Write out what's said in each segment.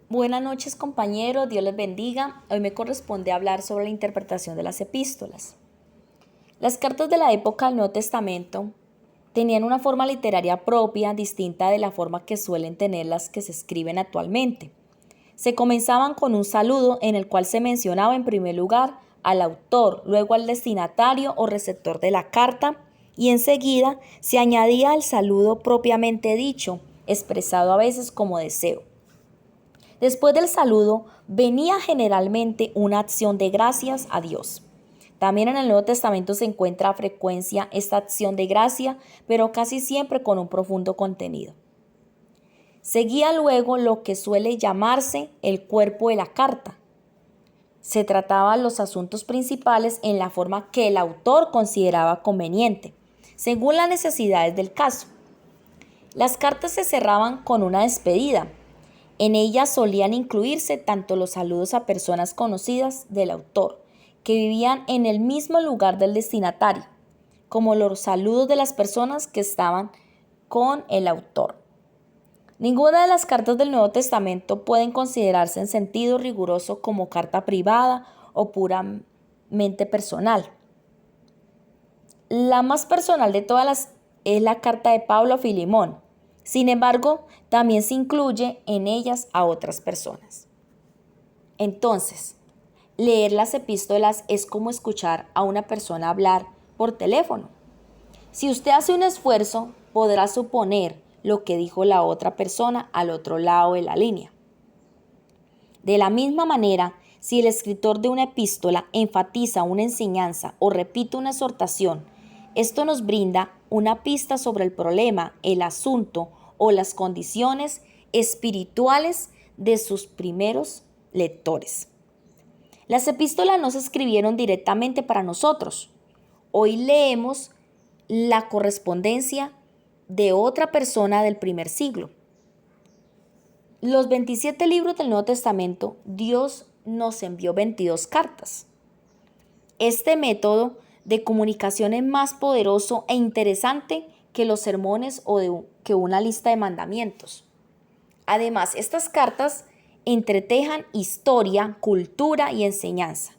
Buenas noches, compañeros, Dios les bendiga. Hoy me corresponde hablar sobre la interpretación de las epístolas. Las cartas de la época del Nuevo Testamento tenían una forma literaria propia, distinta de la forma que suelen tener las que se escriben actualmente. Se comenzaban con un saludo en el cual se mencionaba en primer lugar al autor, luego al destinatario o receptor de la carta, y enseguida se añadía el saludo propiamente dicho, expresado a veces como deseo. Después del saludo venía generalmente una acción de gracias a Dios. También en el Nuevo Testamento se encuentra a frecuencia esta acción de gracia, pero casi siempre con un profundo contenido. Seguía luego lo que suele llamarse el cuerpo de la carta. Se trataban los asuntos principales en la forma que el autor consideraba conveniente, según las necesidades del caso. Las cartas se cerraban con una despedida. En ellas solían incluirse tanto los saludos a personas conocidas del autor, que vivían en el mismo lugar del destinatario, como los saludos de las personas que estaban con el autor. Ninguna de las cartas del Nuevo Testamento pueden considerarse en sentido riguroso como carta privada o puramente personal. La más personal de todas es la carta de Pablo a Filemón. Sin embargo, también se incluye en ellas a otras personas. Entonces, leer las epístolas es como escuchar a una persona hablar por teléfono. Si usted hace un esfuerzo, podrá suponer lo que dijo la otra persona al otro lado de la línea. De la misma manera, si el escritor de una epístola enfatiza una enseñanza o repite una exhortación, esto nos brinda una pista sobre el problema, el asunto o las condiciones espirituales de sus primeros lectores. Las epístolas no se escribieron directamente para nosotros. Hoy leemos la correspondencia de otra persona del primer siglo. Los 27 libros del Nuevo Testamento, Dios nos envió 22 cartas. Este método de comunicación es más poderoso e interesante que los sermones o que una lista de mandamientos. Además, estas cartas entretejan historia, cultura y enseñanza.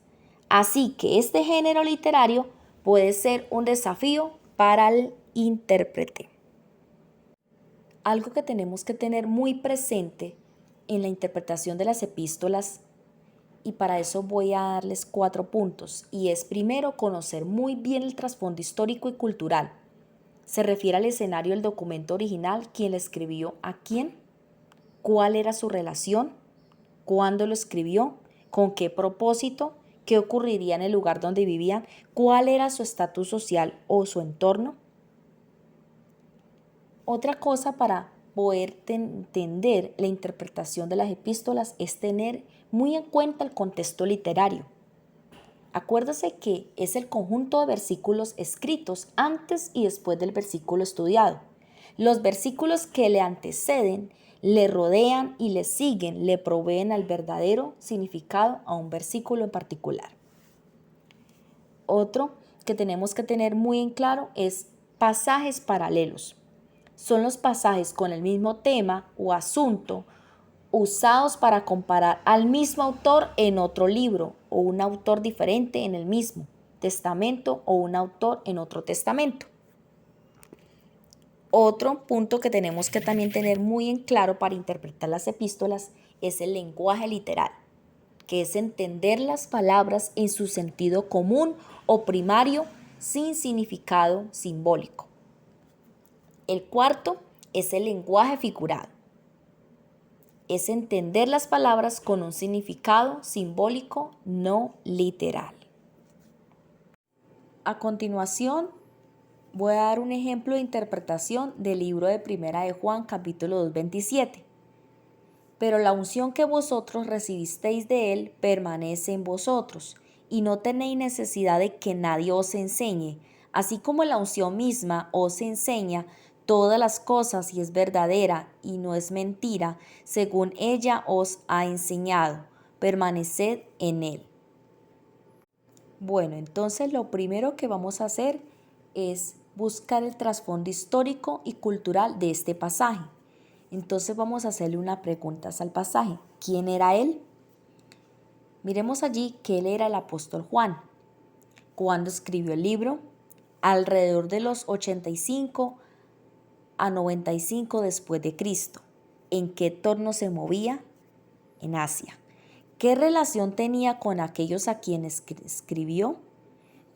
Así que este género literario puede ser un desafío para el intérprete. Algo que tenemos que tener muy presente en la interpretación de las epístolas, y para eso voy a darles 4 puntos, y es primero conocer muy bien el trasfondo histórico y cultural. Se refiere al escenario del documento original, quién le escribió a quién, cuál era su relación, cuándo lo escribió, con qué propósito, qué ocurriría en el lugar donde vivían, cuál era su estatus social o su entorno. Otra cosa para poder entender la interpretación de las epístolas es tener muy en cuenta el contexto literario. Acuérdase que es el conjunto de versículos escritos antes y después del versículo estudiado. Los versículos que le anteceden, le rodean y le siguen, le proveen al verdadero significado a un versículo en particular. Otro que tenemos que tener muy en claro es pasajes paralelos. Son los pasajes con el mismo tema o asunto usados para comparar al mismo autor en otro libro o un autor diferente en el mismo testamento o un autor en otro testamento. Otro punto que tenemos que también tener muy en claro para interpretar las epístolas es el lenguaje literal, que es entender las palabras en su sentido común o primario sin significado simbólico. El cuarto es el lenguaje figurado. Es entender las palabras con un significado simbólico no literal. A continuación, voy a dar un ejemplo de interpretación del libro de Primera de Juan, capítulo 2, 27. Pero la unción que vosotros recibisteis de él permanece en vosotros, y no tenéis necesidad de que nadie os enseñe, así como la unción misma os enseña todas las cosas y es verdadera y no es mentira, según ella os ha enseñado. Permaneced en él. Bueno, entonces lo primero que vamos a hacer es buscar el trasfondo histórico y cultural de este pasaje. Entonces vamos a hacerle una pregunta al pasaje. ¿Quién era él? Miremos allí que él era el apóstol Juan. ¿Cuándo escribió el libro? Alrededor de los 85 a 95 después de Cristo. ¿En qué entorno se movía? En Asia. ¿Qué relación tenía con aquellos a quienes escribió?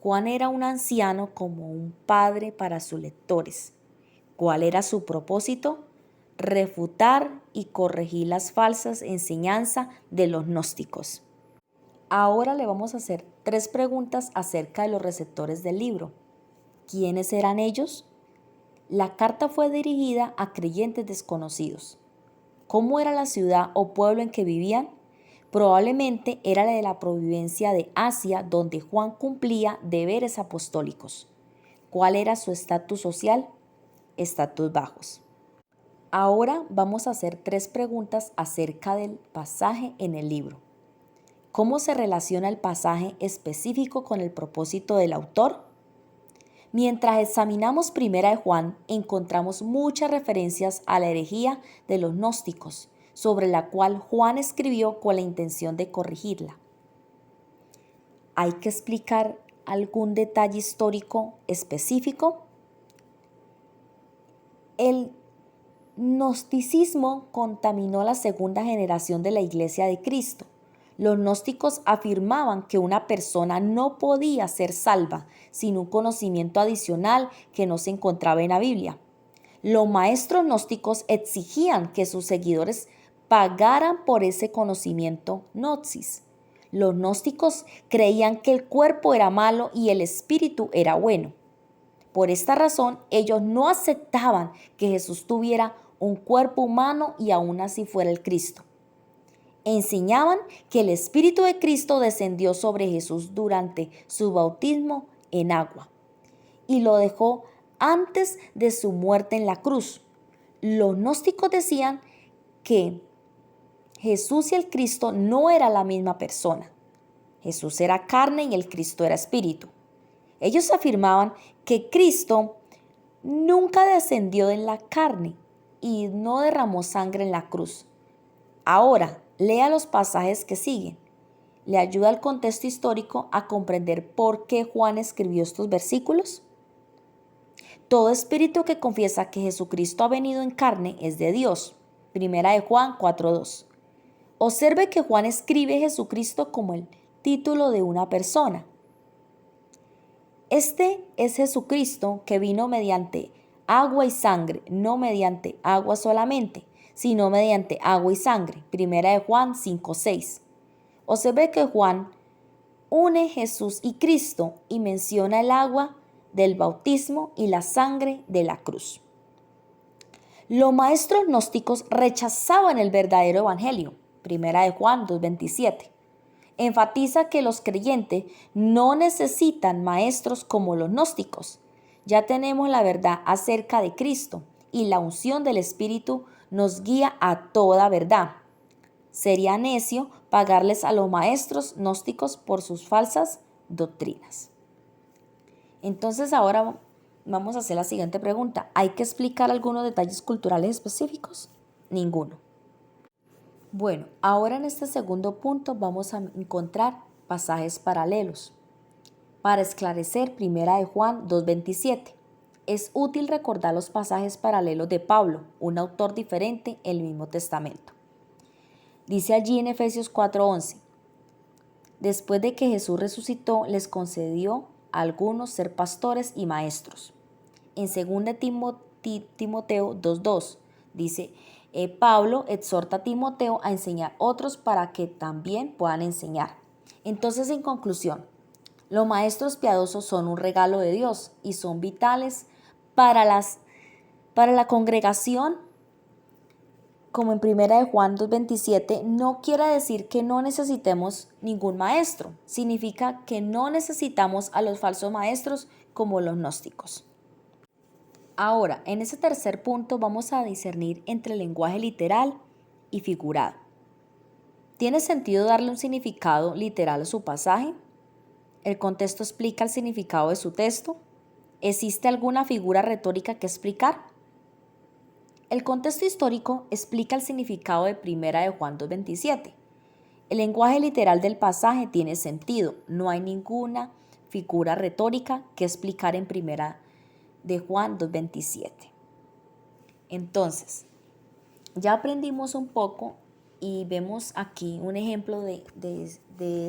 Juan era un anciano como un padre para sus lectores. ¿Cuál era su propósito? Refutar y corregir las falsas enseñanzas de los gnósticos. Ahora le vamos a hacer 3 preguntas acerca de los receptores del libro. ¿Quiénes eran ellos? La carta fue dirigida a creyentes desconocidos. ¿Cómo era la ciudad o pueblo en que vivían? Probablemente era la de la provincia de Asia, donde Juan cumplía deberes apostólicos. ¿Cuál era su estatus social? Estatus bajos. Ahora vamos a hacer 3 preguntas acerca del pasaje en el libro. ¿Cómo se relaciona el pasaje específico con el propósito del autor? Mientras examinamos Primera de Juan, encontramos muchas referencias a la herejía de los gnósticos, sobre la cual Juan escribió con la intención de corregirla. ¿Hay que explicar algún detalle histórico específico? El gnosticismo contaminó la segunda generación de la Iglesia de Cristo. Los gnósticos afirmaban que una persona no podía ser salva sin un conocimiento adicional que no se encontraba en la Biblia. Los maestros gnósticos exigían que sus seguidores pagaran por ese conocimiento gnosis. Los gnósticos creían que el cuerpo era malo y el espíritu era bueno. Por esta razón, ellos no aceptaban que Jesús tuviera un cuerpo humano y aún así fuera el Cristo. Enseñaban que el Espíritu de Cristo descendió sobre Jesús durante su bautismo en agua y lo dejó antes de su muerte en la cruz. Los gnósticos decían que Jesús y el Cristo no eran la misma persona. Jesús era carne y el Cristo era espíritu. Ellos afirmaban que Cristo nunca descendió en la carne y no derramó sangre en la cruz. Ahora, lea los pasajes que siguen. ¿Le ayuda el contexto histórico a comprender por qué Juan escribió estos versículos? Todo espíritu que confiesa que Jesucristo ha venido en carne es de Dios. Primera de Juan 4:2. Observe que Juan escribe Jesucristo como el título de una persona. Este es Jesucristo que vino mediante agua y sangre, no mediante agua solamente, sino mediante agua y sangre. Primera de Juan 5:6. Observe que Juan une Jesús y Cristo y menciona el agua del bautismo y la sangre de la cruz. Los maestros gnósticos rechazaban el verdadero evangelio. Primera de Juan 2:27. Enfatiza que los creyentes no necesitan maestros como los gnósticos. Ya tenemos la verdad acerca de Cristo y la unción del Espíritu nos guía a toda verdad. Sería necio pagarles a los maestros gnósticos por sus falsas doctrinas. Entonces ahora vamos a hacer la siguiente pregunta. ¿Hay que explicar algunos detalles culturales específicos? Ninguno. Bueno, ahora en este segundo punto vamos a encontrar pasajes paralelos. Para esclarecer, Primera de Juan 2:27. Es útil recordar los pasajes paralelos de Pablo, un autor diferente en el mismo testamento. Dice allí en Efesios 4:11, después de que Jesús resucitó, les concedió a algunos ser pastores y maestros. En 2 Timoteo 2:2 dice, Pablo exhorta a Timoteo a enseñar a otros para que también puedan enseñar. Entonces, en conclusión, los maestros piadosos son un regalo de Dios y son vitales para la congregación. Como en 1 de Juan 2:27, no quiere decir que no necesitemos ningún maestro. Significa que no necesitamos a los falsos maestros como los gnósticos. Ahora, en ese tercer punto vamos a discernir entre el lenguaje literal y figurado. ¿Tiene sentido darle un significado literal a su pasaje? ¿El contexto explica el significado de su texto? ¿Existe alguna figura retórica que explicar? El contexto histórico explica el significado de Primera de Juan 2:27. El lenguaje literal del pasaje tiene sentido, no hay ninguna figura retórica que explicar en Primera de Juan 2:27. Entonces, ya aprendimos un poco y vemos aquí un ejemplo de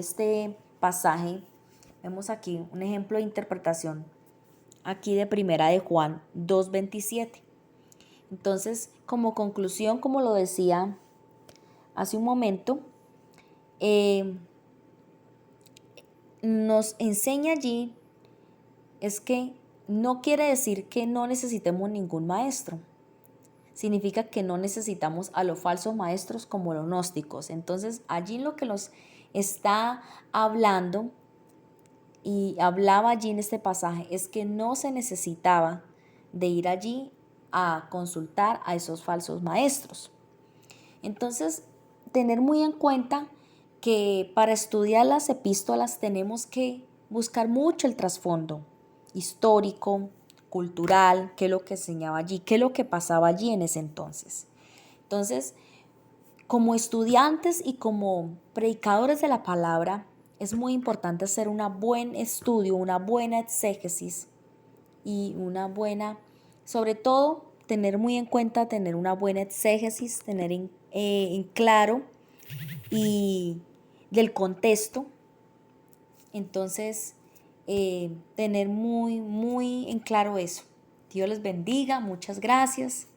este pasaje. Vemos aquí un ejemplo de interpretación aquí de Primera de Juan 2:27. Entonces, como conclusión, como lo decía hace un momento, nos enseña allí es que no quiere decir que no necesitemos ningún maestro. Significa que no necesitamos a los falsos maestros como los gnósticos. Entonces, allí lo que nos está hablando y hablaba allí en este pasaje es que no se necesitaba de ir allí a consultar a esos falsos maestros. Entonces, tener muy en cuenta que para estudiar las epístolas tenemos que buscar mucho el trasfondo histórico, cultural, qué es lo que enseñaba allí, qué es lo que pasaba allí en ese entonces. Entonces, como estudiantes y como predicadores de la palabra, es muy importante hacer un buen estudio, una buena exégesis y sobre todo, tener muy en cuenta, tener una buena exégesis, tener en claro y del contexto. Entonces, tener muy, muy en claro eso. Dios les bendiga, muchas gracias.